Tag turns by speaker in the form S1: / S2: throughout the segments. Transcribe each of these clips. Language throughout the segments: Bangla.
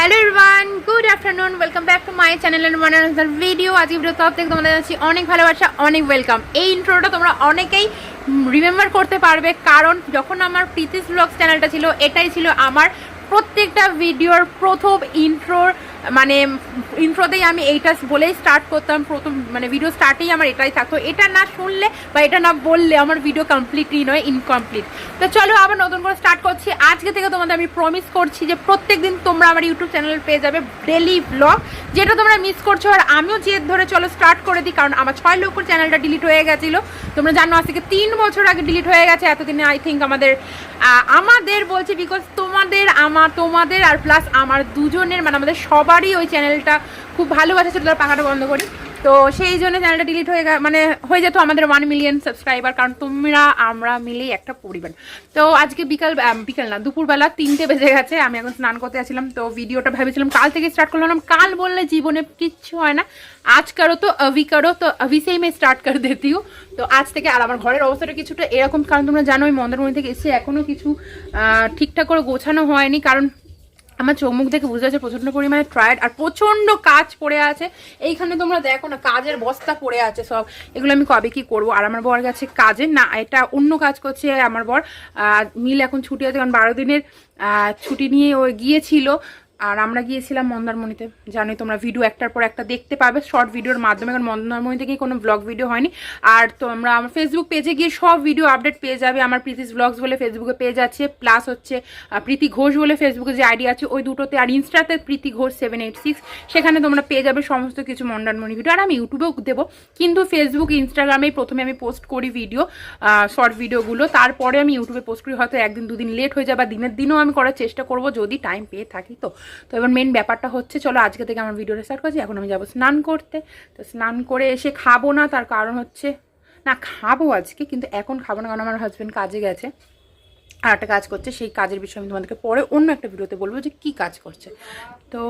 S1: Hello everyone, good afternoon, welcome back to my channel and one another video. আজকে ভিডিও তরফ থেকে তোমাদের জানাচ্ছি অনেক ভালোবাসা, অনেক ওয়েলকাম। এই ইন্ট্রোটা তোমরা অনেকেই রিমেম্বার করতে পারবে, কারণ যখন আমার প্রীতিস ব্লগস চ্যানেলটা ছিল, এটাই ছিল আমার প্রত্যেকটা ভিডিওর প্রথম ইন্ট্রোর, মানে ইন্ট্রোতেই আমি এইটা বলেই স্টার্ট করতাম। প্রথম মানে ভিডিও স্টার্টেই আমার এটাই থাকতো। এটা না শুনলে বা এটা না বললে আমার ভিডিও কমপ্লিটই নয়, ইনকমপ্লিট। তো চলো আবার নতুন করে স্টার্ট করছি। আজকে থেকে তোমাদের আমি প্রমিস করছি যে প্রত্যেক দিন তোমরা আমার ইউটিউব চ্যানেল পেয়ে যাবে ডেলি ব্লগ, যেটা তোমরা মিস করছো। আর আমিও জেদ ধরে চলো স্টার্ট করে দিই, কারণ আমার 6 লক্ষর চ্যানেলটা ডিলিট হয়ে গেছিলো। তোমরা জানো আজ থেকে 3 বছর আগে ডিলিট হয়ে গেছে। এতদিনে আই থিঙ্ক আমাদের বলছি, বিকজ তোমাদের আর প্লাস আমার দুজনের, মানে আমাদের সবারই ওই চ্যানেলটা খুব ভালোবাসা ছিল। তার পাখাটা বন্ধ করি, তো সেই জন্য চ্যানেলটা ডিলিট হয়ে যেত আমাদের 1 মিলিয়ন সাবস্ক্রাইবার, কারণ তোমরা আমরা মিলেই একটা পরিবার। তো আজকে বিকাল না, দুপুরবেলা 3টে বেজে গেছে। আমি এখন স্নান করতে আসছিলাম, তো ভিডিওটা ভেবেছিলাম কাল থেকে স্টার্ট করলাম। কাল বললে জীবনে কিচ্ছু হয় না, আজ করো তো অভি করো, তো অভি সেই মে স্টার্ট করে দিতি। তো আজ থেকে। আর আমার ঘরের অবস্থাটা কিছুটা এরকম, কারণ তোমরা জানো ওই মন্দারমণি থেকে এসে এখনও কিছু ঠিকঠাক করে গোছানো হয়নি, কারণ আমার চোখ মুখ দেখে বুঝতে পারছে প্রচণ্ড পরিমাণে টায়ার্ড আর প্রচণ্ড কাজ পড়ে আছে। এইখানে তোমরা দেখো না, কাজের বস্তা পড়ে আছে সব। এগুলো আমি কবে কি করবো। আর আমার বর গেছে কাজে, না এটা অন্য কাজ করছে আমার বর। মিল এখন ছুটি আছে, কারণ 12 দিনের ছুটি নিয়ে ও গিয়েছিল। আর আমরা গিয়েছিলাম মন্দারমণিতে। জানোই তোমরা, ভিডিও একটার পর একটা দেখতে পাবে শর্ট ভিডিওর মাধ্যমে, কারণ মন্দারমণি থেকে কোনো ব্লগ ভিডিও হয়নি। আর তোমরা আমার ফেসবুক পেজে গিয়ে সব ভিডিও আপডেট পেয়ে যাবে। আমার প্রীতিস ব্লগস বলে ফেসবুকে পেজ আছে, প্লাস হচ্ছে প্রীতি ঘোষ বলে ফেসবুকে যে আইডি আছে ওই দুটোতে, আর ইনস্টাতে প্রীতি ঘোষ 786, সেখানে তোমরা পেয়ে যাবে সমস্ত কিছু মন্দারমণি ভিডিও। আর আমি ইউটিউবেও দেবো, কিন্তু ফেসবুক ইনস্টাগ্রামেই প্রথমে আমি পোস্ট করি ভিডিও, শর্ট ভিডিওগুলো। তারপরে আমি ইউটিউবে পোস্ট করি। হয়তো একদিন দুদিন লেট হয়ে যায়, বা দিনের দিনও আমি করার চেষ্টা করব যদি টাইম পেয়ে থাকি। তো এবার মেন ব্যাপারটা হচ্ছে, চলো আজকে থেকে আমার ভিডিওটা স্টার্ট করছি। এখন আমি যাবো স্নান করতে। তো স্নান করে এসে খাবো না, তার কারণ হচ্ছে, না খাবো আজকে, কিন্তু এখন খাবো না, কারণ আমার হাজব্যান্ড কাজে গেছে আর একটা কাজ করছে। সেই কাজের বিষয়ে আমি তোমাদেরকে পরে অন্য একটা ভিডিওতে বলবো যে কী কাজ করছে। তো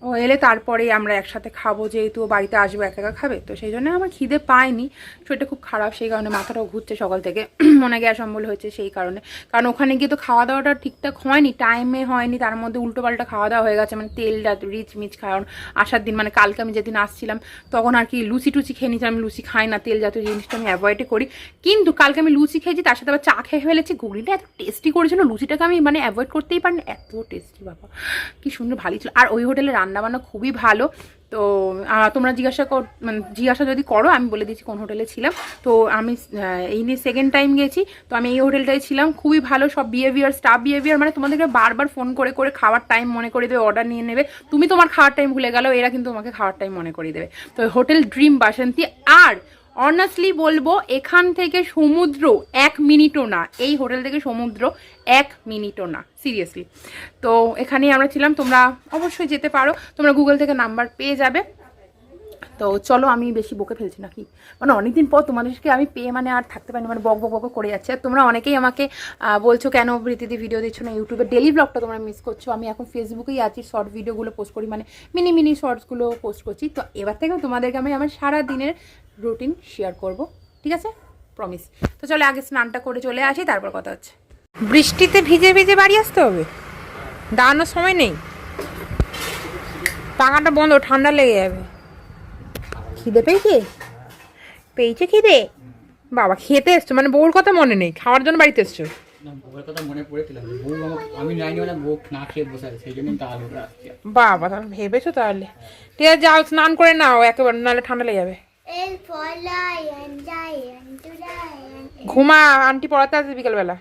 S1: ও এলে তারপরে আমরা একসাথে খাবো, যেহেতু ও বাড়িতে আসবে, একা একা খাবে। তো সেই জন্য আমার খিদে পায়নি, শরীরটা খুব খারাপ, সেই কারণে মাথাটাও ঘুরছে সকাল থেকে, মনে গ্যাস অম্বল হয়েছে সেই কারণে। কারণ ওখানে গিয়ে তো খাওয়া দাওয়াটা ঠিকঠাক হয়নি, টাইমে হয়নি, তার মধ্যে উল্টোপাল্টা খাওয়া দাওয়া হয়ে গেছে, মানে তেলটা রিচ মিচ খাওয়ান। আসার দিন মানে কালকে আমি যেদিন আসছিলাম তখন আর কি লুচি টুচি খেয়ে নিয়েছিলাম। আমি লুচি খাই না, তেল জাতীয় জিনিসটা আমি অ্যাভয়েডই করি, কিন্তু কালকে আমি লুচি খেয়েছি, তার সাথে আবার চা খেয়ে ফেলেছি। ঘুগনিটা এত টেস্টি করেছিল, লুচিটাকে আমি মানে অ্যাভয়েড করতেই পারিনি, এত টেস্টি, বাবা কি সুন্দর ভালোই ছিল। আর ওই হোটেলে রান্নাবান্না খুবই ভালো। তো তোমরা জিজ্ঞাসা যদি করো, আমি বলে দিচ্ছি কোন হোটেলে ছিলাম। তো আমি এই নিয়ে সেকেন্ড টাইম গেছি, তো আমি এই হোটেলটাই ছিলাম। খুবই ভালো সব বিহেভিয়ার, স্টাফ বিহেভিয়ার, মানে তোমাদেরকে বারবার ফোন করে করে খাওয়ার টাইম মনে করে দেবে, অর্ডার নিয়ে নেবে। তুমি তোমার খাওয়ার টাইম ভুলে গেলো, এরা কিন্তু তোমাকে খাওয়ার টাইম মনে করে দেবে। তো হোটেল ড্রিম বাসন্তী। আর অনেস্টলি বলবো, এখান থেকে সমুদ্র 1 মিনিটও না, এই হোটেল থেকে সমুদ্র 1 মিনিটও না, সিরিয়াসলি। তো এখানেই আমরা ছিলাম, তোমরা অবশ্যই যেতে পারো, তোমরা গুগল থেকে নাম্বার পেয়ে যাবে। তো চলো, আমি বেশি বকে ফেলছি নাকি, মানে অনেকদিন পর তোমাদেরকে আমি পেয়ে মানে আর থাকতে পারিনি, মানে বক বক করে যাচ্ছে। আর তোমরা অনেকেই আমাকে বলছো কেন প্রীতিদি ভিডিও দিচ্ছ না, ইউটিউবে ডেলি ব্লগটা তোমরা মিস করছো। আমি এখন ফেসবুকেই আছি, শর্ট ভিডিওগুলো পোস্ট করি, মানে মিনি শর্টসগুলো পোস্ট করছি। তো এবার থেকেও তোমাদেরকে আমি আমার সারা দিনের রুটিন শেয়ার করব, ঠিক আছে, প্রমিস। তো চলো আগে স্নানটা করে চলে আসি, তারপর কথা হচ্ছে। বৃষ্টিতে ভিজে ভিজে বাড়ি আসতে হবে, দাঁড়ানোর সময় নেই, পাখাটা বন্ধ, ঠান্ডা লেগে যাবে। খিদে পেয়েছে খিদে, বাবা খেতে এসছো মানে বউর কথা মনে নেই, খাওয়ার জন্য বাড়িতে এসছো? বাবা তাহলে ভেবেছো তাহলে, ঠিক আছে যাও স্নান করে নাও একেবারে, নাহলে ঠান্ডা লেগে যাবে। ঘুমা, আন্টি পড়াতে আসবে বিকেলবেলা।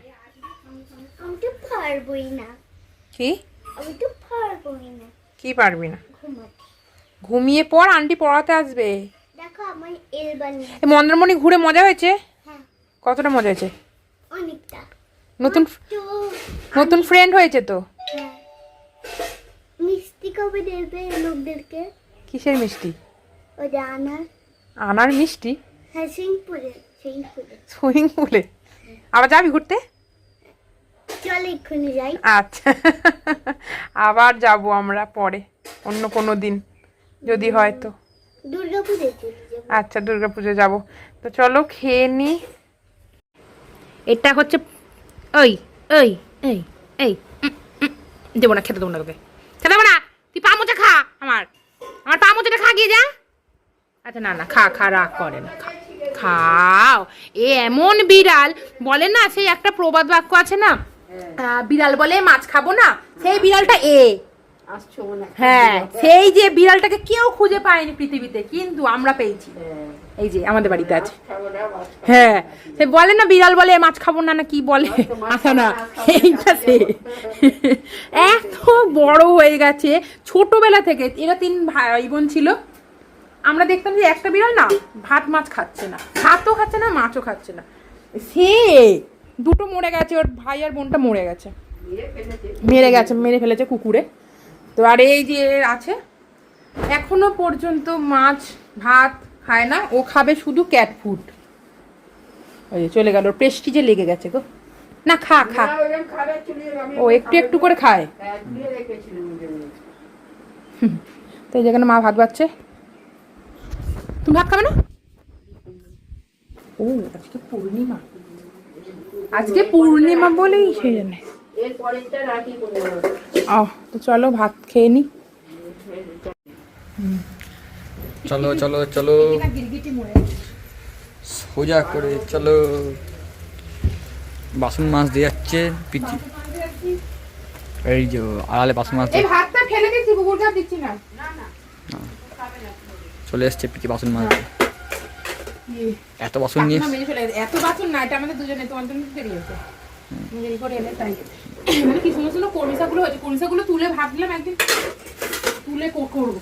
S1: কি পারবি না? ঘুমিয়ে পড়, আন্টি পড়াতে আসবে। মন্দারমণি ঘুরে মজা হয়েছে? কতটা মজা হয়েছে? নতুন ফ্রেন্ড হয়েছে তো।
S2: মিষ্টি কবে দেবে লোকদেরকে?
S1: কিসের মিষ্টি?
S2: ওই যে
S1: আনার মিষ্টি?
S2: হ্যাঁ,
S1: সুইমিং পুলে আবার যাবি ঘুরতে?
S2: চল এক্ষুনি যাই।
S1: আচ্ছা, আবার যাব আমরা পরে অন্য কোনো দিন যদি হয় তো।
S2: দুর্গাপুজো।
S1: আচ্ছা, দুর্গাপুজো যাব। তো চলো খেয়ে নি। এটা হচ্ছে ওই ওই এই এই দেবো না, খেতে দেবো না তোকে। দিয়ে যা। আচ্ছা না না, খা খা, রাগ করে না, খাও। এ এমন বিড়াল, বলে না সেই একটা প্রবাদ বাক্য আছে না, বিড়াল বলে মাছ খাবো না, সেই বিড়ালটা হ্যাঁ, সেই যে বিড়ালটাকে কেউ খুঁজে পায়নি পৃথিবীতে, কিন্তু আমরা পেয়েছি, এই যে আমাদের বাড়িতে আছে। হ্যাঁ, সে বলে না বিড়াল বলে মাছ খাবো না, না কি বলে, আচ্ছা না, এইটা সে এত বড় হয়ে গেছে ছোটবেলা থেকে। এরা 3 ভাই বোন ছিল। আমরা দেখতাম যে একটা বিড়াল না ভাত মাছ খাচ্ছে না, ভাতও খাচ্ছে না, মাছও খাচ্ছে না, সে 2টো মরে গেছে, ওর ভাই আর বোনটা মরে গেছে, মেরে ফেলেছে কুকুরে। তো আর এই যে আছে, এখনো পর্যন্ত মাছ ভাত খায় না, ও খাবে শুধু ক্যাট ফুড। ওই যে চলে গেল, প্রেস্টিজে লেগে গেছে গো। না খা খা, ও একটু একটু করে খায়। তো এই যেখানে মা ভাত বাচ্ছে, তুমি ভাত খাবে না? ও আজকে পূর্ণিমা বলেই সেই জন্য। তো চলো ভাত খেয়ে নি।
S3: চলো চলো চলো, সোজা করে চলো। বাসন মাছ দিয়ে যাচ্ছে পিচি, এই যে আড়ালে বাসন মাছ
S1: ভাতটা ফেলে দিচ্ছি, কুকুর ভাত দিচ্ছি না।
S3: চলে এসছে পিচি বাসন মাছ। এত বাসন নিয়ে
S1: এত বাসন না, এটা আমাদের দুজনে, তোমার জন্য দেরি হয়েছে, দেরি করে এলে তাই। মানে কি সুন্দর সুন্দর কলমিশাগুলো হয়েছে, কলমিশাগুলো তুলে ভাবলাম একদিন তুলে করবো,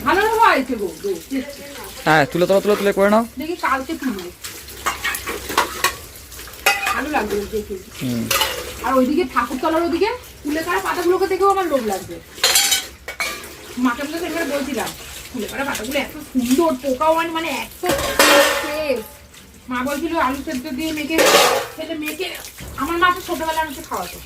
S1: ভালো হয়েছে গো।
S3: হ্যাঁ তুলে তোলো, তুলে করে নাও,
S1: দেখি কালকে তুলবো, ভালো লাগবে দেখি। আর ওইদিকে ঠাকুরতলার ওদিকে ফুলে কাটা পাতাগুলোকে দেখেও আমার লোভ লাগবে। মাকে মধ্যে সেখানে বলছিলাম ফুলে কাটা পাতাগুলো এত সুন্দর, পোকাও মানে এত মা বলছিল আলু সেদ্ধ দিয়ে মেখে খেলে, মেখে আমার মা তো ছোটবেলা আমাকে খাওয়াতো,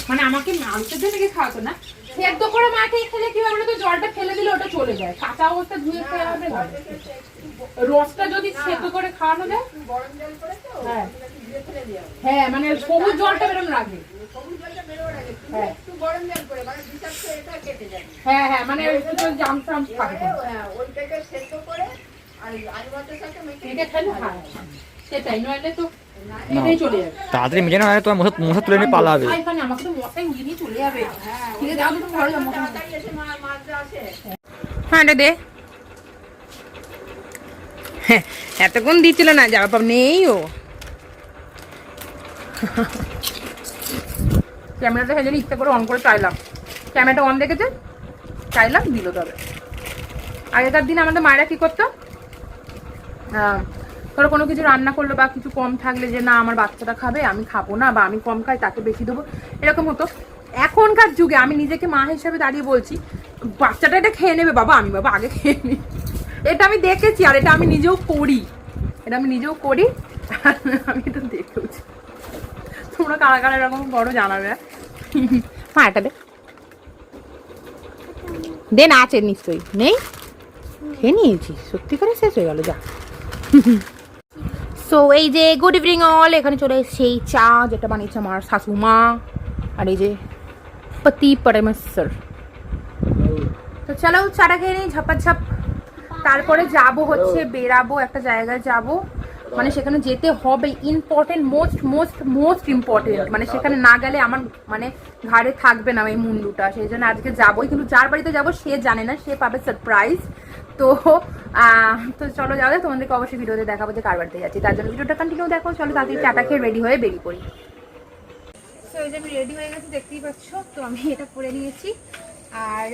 S1: মানে আমাকে আলু সেদ্ধ মেখে খাওয়াতো না, সেদ্ধ করে মাকে খেলে কি হবে, তো জলটা ফেলে দিলে ওটা চলে যায়, কাঁচা অবস্থা ধুয়ে খেয়ে হবে, রসটা যদি সেদ্ধ করে খাওয়ানো যায়, হ্যাঁ হ্যাঁ, মানে সবুজ জলটা বেরোনো রাখবে, হ্যাঁ হ্যাঁ, মানে জাম টাম থাকে, সেটাই, নইলে তো চলে যাবে।
S3: তাড়াতাড়ি মেজে না, তোমার মশা তুলে নিয়ে পালাবে।
S1: আমাকে তো মশাই উড়ে নিয়ে চলে যাবে। ঠিক আছে, যাও তুমি ঘরে যাও। হ্যাঁ এটা দে, এতক্ষণ দিচ্ছিল না, যাওয়া পাব নেই। ও ক্যামেরাটা সেই জন্য ইচ্ছা করে অন করে চাইলাম, ক্যামেরাটা অন দেখেছে, চাইলাম দিল। তবে আগেকার দিন আমাদের মায়েরা কি করতো, ধরো কোনো কিছু রান্না করলো বা কিছু কম থাকলে, যে না আমার বাচ্চাটা খাবে, আমি খাবো না, বা আমি কম খাই তাকে বেশি দেবো, এরকম হতো। এখনকার যুগে আমি নিজেকে মা হিসাবে দাঁড়িয়ে বলছি, বাচ্চাটা এটা খেয়ে নেবে বাবা, আমি বাবা আগে খেয়ে নিই। এটা আমি দেখেছি, আর এটা আমি নিজেও করি, আমি এটা দেখেছি। তোমরা কারা কারা এরকম বড় জানাবে। হ্যাঁ এটা দে না, আছে নিশ্চয়ই, নেই খেয়ে নিয়েছি, সত্যি করে শেষ হয়ে গেল যা। সো এই যে গুড ইভিনিং অল, এখানে চলে এসেছে এই চা যেটা বানিয়েছে আমার শাশুমা, আর এই যে পতি পরমেশ্বর। তো চলো চাটা খেয়ে নিই ঝাপাঝাপ, তারপরে যাব হচ্ছে বেরাবো একটা জায়গায় যাব, মানে সেখানে যেতে হবে, ইম্পর্টেন্ট, মোস্ট ইম্পর্টেন্ট, মানে সেখানে না গেলে আমার মানে ঘাড়ে থাকবে না এই মুন্ডুটা, সেই জন্য আজকে যাবোই, কিন্তু যার বাড়িতে যাবো সে জানে না, সে পাবে সারপ্রাইজ। তো চলো যাবে, তোমাদেরকে অবশ্যই ভিডিওতে দেখাবো যে কার বাড়িতে যাচ্ছি, তার জন্য ভিডিওটা কন্টিনিউ দেখো। চলো তাড়াতাড়ি চাটা খেয়ে রেডি হয়ে বেরিয়ে পড়ি। তো এই যে আমি রেডি হয়ে গেছি, দেখতেই পাচ্ছ। তো আমি এটা পরে নিয়েছি, আর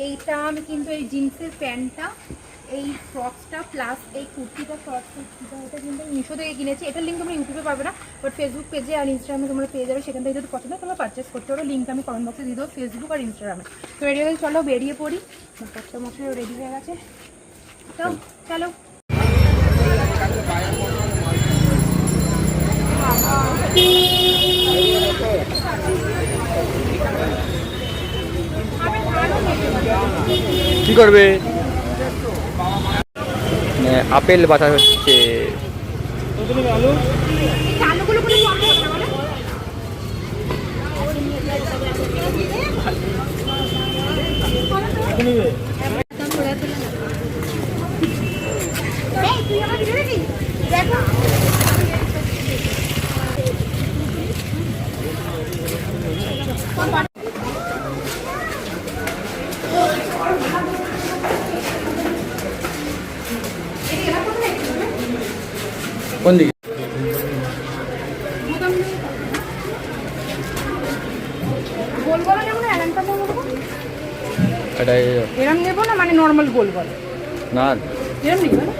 S1: এইটা আমি কিন্তু এই জিন্সের প্যান্টটা, এই ফ্রকসটা প্লাস এই কুর্তিটা, এটা কিন্তু আমি মিশো থেকে কিনেছি। এটার লিঙ্ক তোমরা ইউটিউবে পাবে না, বাট ফেসবুক পেজে আর ইনস্টাগ্রামে তোমরা পেয়ে যাবে, সেখান থেকে যদি পছন্দ হয় তোমরা পারচেস করতে পারো। লিঙ্ক আমি কমেন্ট বক্সে দিয়ে দেবো, ফেসবুক আর ইনস্টাগ্রামে। তো রেডি হয়ে চলো বেরিয়ে পড়ি, কষ্ট মশাই রেডি হয়ে গেছে, তো চলো।
S3: কি করবে, আপেল বাটা হচ্ছে, কোন দিকে?
S1: গোল গলা নেবো না এরমটা নেবো?
S3: এটা
S1: এরম নেবো না মানে নর্মাল গোল গলা?
S3: না
S1: এরম নিবো না?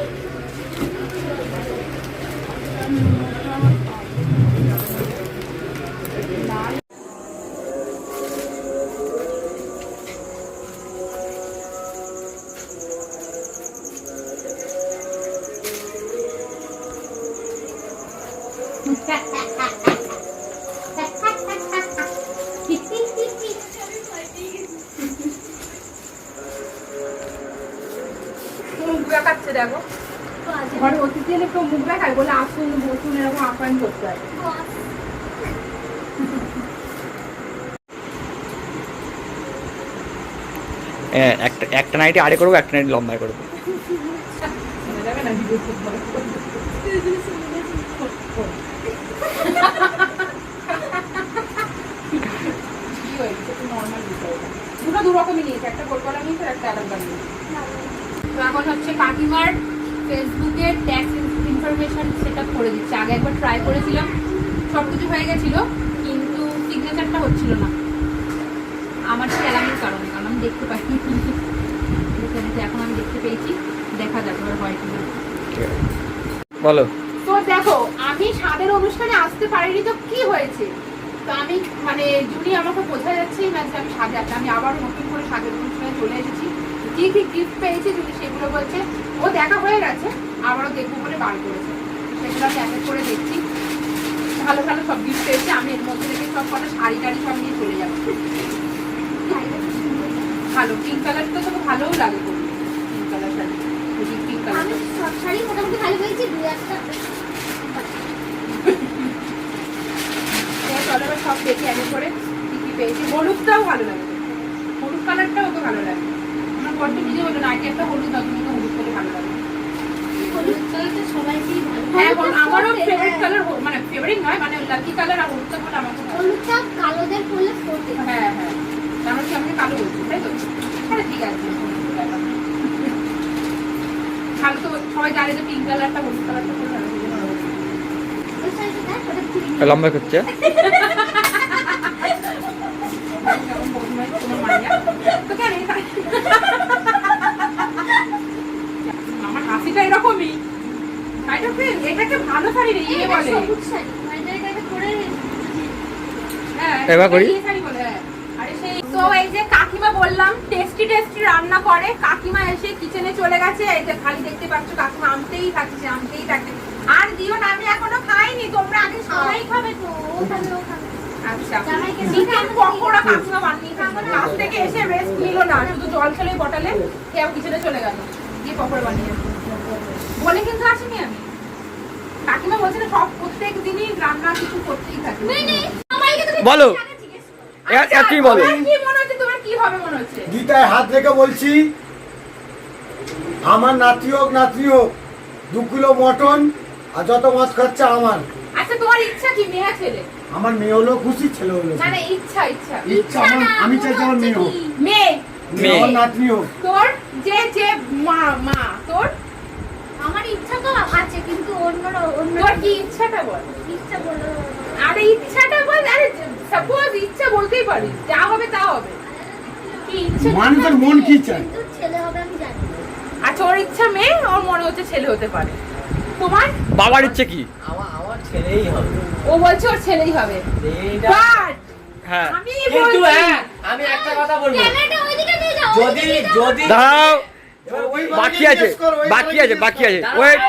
S1: মুখ দেখাচ্ছে দেখো, ঘরে অতিথি এলে কেউ মুখ দেখায় বলে আসুন বসুন এরকম আপ্যায়ন করতে হয়।
S3: একটা নাইটে আড়ে করবো, একটা নাইট লম্বায় করবো।
S1: দুটো দু রকমই নিয়েছে, একটা গোল গলা নিয়েছে একটা আলাদা নিয়েছে। তো এখন হচ্ছে কাকিমার ফেসবুকে ট্যাক্স ইনফরমেশন সেট আপ করে দিচ্ছে। আগে একবার ট্রাই করেছিলাম, সব কিছু হয়ে গেছিলো কিন্তু সিগনেচারটা হচ্ছিল না আমার চ্যালেঞ্জের কারণে, কারণ আমি দেখতে পাইনি। এখন আমি দেখতে পেয়েছি, দেখা যাক এবার হয় কিনা।
S3: বলো।
S1: তো দেখো আমি স্বাদের অনুষ্ঠানে আসতে পারিনি তো কি হয়েছে, তো আমি মানে জুনি আমাকে বোঝা যাচ্ছেই না যে আমি স্বাদে আছি। আমি আবার নতুন করে স্বাদের অনুষ্ঠানে চলে এসেছি, কি কি গিফট পেয়েছি জুনি সেগুলো বলছে ও দেখা হয়ে গেছে, আবারও দেখবো বলে বার করেছে। সেগুলো আমি এক এক করে দেখছি, ভালো ভালো সব গিফট পেয়েছি। আমি এর মধ্যে থেকে সব কটা শাড়ি টাড়ি সব নিয়ে চলে যাবো। ভালো পিঙ্ক কালারটা তো ভালোও লাগে, pink colour sari, pink colour.
S2: আমি সব শাড়ি মোটামুটি ভালো পেয়েছি, দু একটা
S1: চলো এবার সব দেখে এক এক করে কি কি পেয়েছি। হলুদটাও ভালো লাগে, হলুদ কালারটাও তো ভালো লাগে। আমার বড্ড নিজে বললো না আগে একটা হলুদ দাও, তুমি তো হলুদ করে ভালো লাগে।
S2: হলুদ কালারটা সবাইকেই ভালো।
S1: হ্যাঁ আমারও ফেভারিট কালার, মানে ফেভারিট নয় মানে লাকি কালার আর হলুদটা বলে আমার খুব ভালো।
S2: হলুদটা কালোদের পরলে পরতে হয়।
S1: হ্যাঁ হ্যাঁ, তার মানে কি আমাকে কালো বলছি তাই তো? আরে ঠিক আছে, ভালো তো সবাই জানে যে পিঙ্ক কালারটা হলুদ কালারটা খুব ভালো।
S2: ওই শাড়িটা দেখ, ওটা চুড়ি
S3: লম্বা করছে।
S1: আমার হাসিটা এরকমই, এটাকে ভালো শাড়ি রে ইয়ে বলে।
S2: সবুজ শাড়ি, মানে এটা পরে
S1: হ্যাঁ,
S3: এবার করি।
S1: ইয়ে শাড়ি বলে, হ্যাঁ। আরে সেই তো এই যে কাকিমা বললাম টেস্টি টেস্টি রান্না করে, কাকিমা এসে কিচেনে চলে গেছে। এই যে খালি দেখতে পাচ্ছ কাকিমা আমতেই থাকছে আমতেই থাকছে। আর দিও না, আমি এখনো খাইনি, তোমরা আগে সবাই খাবে তো।
S2: ওখানে ওখানে
S1: আচ্ছা, চিকেন পকোড়া কাকিমা বানিয়ে খাবে। কাছ থেকে এসে রেস্ট নিল না, শুধু জল খেলেই বটালে কেউ কিচেনে চলে গেল, গিয়ে পকোড়া বানিয়ে বলে কিন্তু আসিনি আমি। কাকিমা বলছে না সব প্রত্যেক দিনই রান্না কিছু করতেই থাকে।
S3: বলো।
S1: আচ্ছা,
S3: তুমি বলো।
S1: তোমার কি মনে হচ্ছে, তোমার কি হবে মনে হচ্ছে?
S4: গীতায় হাত রেখে বলছি, আমার নাতি হোক 2 কিলো মটন আর যত মাছ খাচ্ছে আমার।
S1: আচ্ছা তোমার ইচ্ছা কি, মেয়ে ছেলে?
S4: আমার মেয়ে হলো খুশি, ছেলে হলো
S1: না না ইচ্ছা ইচ্ছা
S4: ইচ্ছা আমি চাইছি আমার মেয়ে হোক,
S1: মেয়ে
S4: মেয়ে আমার নাতনি হোক।
S1: তোর যে যে মা মা তোর
S2: আমার ইচ্ছা তো আছে কিন্তু অন্য
S1: তোর কি ইচ্ছাটা বল।
S2: ইচ্ছা বলো।
S1: আরে ইচ্ছাটা বল, আরে সাপোজ ইচ্ছা বলতেই পারি, যা হবে তা হবে। কি ইচ্ছা?
S4: মানুষের মন কি চায়?
S2: কিন্তু ছেলে হবে আমি জানি।
S1: আচ্ছা ওর ইচ্ছা মেয়ে, ওর মনে হচ্ছে ছেলে হতে পারে। তোমার
S3: বাবার ইচ্ছে কি?
S5: আমার ছেলেই হবে।
S1: ও বলছে ওর ছেলেই হবে।
S5: এইটা
S1: বাট
S3: হ্যাঁ
S1: আমি
S5: কিন্তু
S1: বলছি
S5: হ্যাঁ আমি একটা কথা বলবো,
S2: ক্যামেরাটা ওইদিকে নিয়ে যাও।
S5: যদি যদি
S3: দাঁড়াও,
S4: এবার ওই
S3: বাকি
S4: বাড়িতে
S3: আছে
S4: জিজ্ঞেস কর, ওই
S3: বাকি আছে বাকি আছে
S5: দাঁড়াও,
S3: ওয়েট।
S4: ওই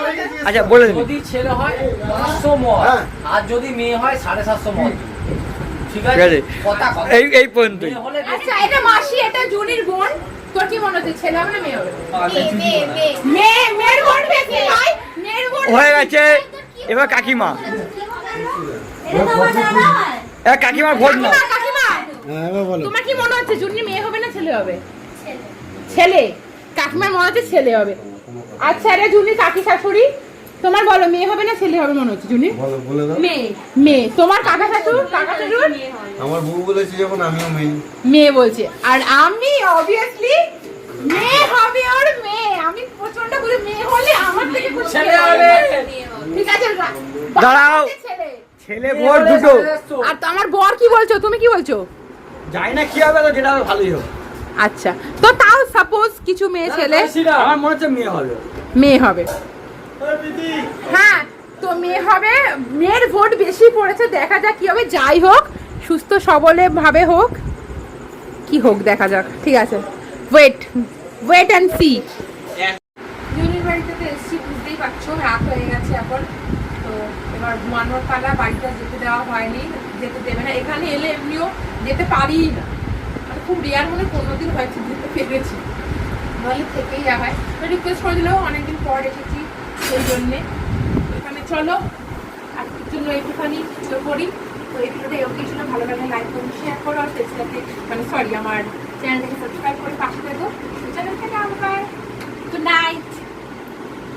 S4: বাড়িতে জিজ্ঞেস
S3: আচ্ছা
S4: কর।
S3: বলে দিন।
S5: যদি ছেলে হয় 500 মদ
S4: হ্যাঁ।
S5: আর যদি মেয়ে হয় 750 মদ, ঠিক
S3: ঠিক
S5: আছে
S3: আছে।
S5: কথা কথা
S3: এই পর্যন্তই।
S5: মেয়ে হলে
S1: আচ্ছা এটা মাসি, এটা জুনির বোন, তোর কি মনে হচ্ছে ছেলে হবে না মেয়ে হবে?
S2: মেয়ে
S1: মেয়ের বোন বেশি হয়, মেয়ের বোন
S3: হয়ে গেছে। এবার কাকিমা,
S2: এটা তো আমার দাদা হয়।
S3: এবার কাকিমার ভোট না।
S1: কাকিমা কাকিমা
S4: হ্যাঁ এবার বলো।
S1: তোমার কি মনে হচ্ছে জুনির মেয়ে হবে না ছেলে হবে?
S2: ছেলে।
S1: ছেলে। কাকিমার মনে হচ্ছে ছেলে হবে। আচ্ছা এটা জুনির কাকি শাশুড়ি, তোমার বলো মেয়ে হবে না ছেলে হবে মনে হচ্ছে জুনি?
S4: বলো, বলে দাও।
S1: মেয়ে। তোমার কাকা শ্বশুর?
S4: আমার বউ বলেছে যখন আমিও মেয়ে।
S1: মেয়ে বলছে। আর আমি অবভিয়াসলি মেয়ে হবে ওর মেয়ে। আমি প্রচন্ড করে মেয়ে হলে আমার থেকে খুশি
S5: ছেলে হবে।
S1: ঠিক আছে
S3: দাঁড়াও।
S1: ছেলে।
S3: ছেলে বর দুটো।
S1: আর তো আমার বর কি বলছো, তুমি কি বলছো?
S3: জানি না কি হবে, তো যেটা হবে ভালোই হবে।
S1: আচ্ছা, তো তাও সাপোজ কিছু মেয়ে ছেলে
S3: আমার মনে হচ্ছে মেয়ে হবে।
S1: মেয়ে হবে। হ্যাঁ, তো মেয়ে হবে। মেয়ের ভোট বেশি পড়েছে, দেখা যাক কি হবে। যাই হোক, সুস্থ সবলে ভাবে হোক, কি হোক দেখা যাক। ঠিক আছে, ওয়েট অ্যান্ড সি। জুনির বাড়িতে তো এসছি, বুঝতেই পারছো রাত হয়ে গেছে এখন। তো এবার ঘুমানোর পালা, বাড়িতে যেতে দেওয়া হয়নি, যেতে দেবে না। এখানে এলে এমনিও যেতে পারি না, মানে খুব রেয়ার, মনে কোনোদিন হয়েছে যেতে পেরেছি, নাহলে থেকেই যাওয়া হয়। তো রিকোয়েস্ট করে দিলেও অনেকদিন পর এসেছি, সেই জন্যে এখানে চলো আজকের জন্য একটুখানি করি। তো এই ভিডিওটা এরকম ছিল, ভালো লাগলে লাইক করুন, শেয়ার করো, আর পেজটাকে মানে সরি আমার চ্যানেলটাকে সাবস্ক্রাইব করে পাশে থাকো। চ্যানেল থেকে আমরা গুড নাইট।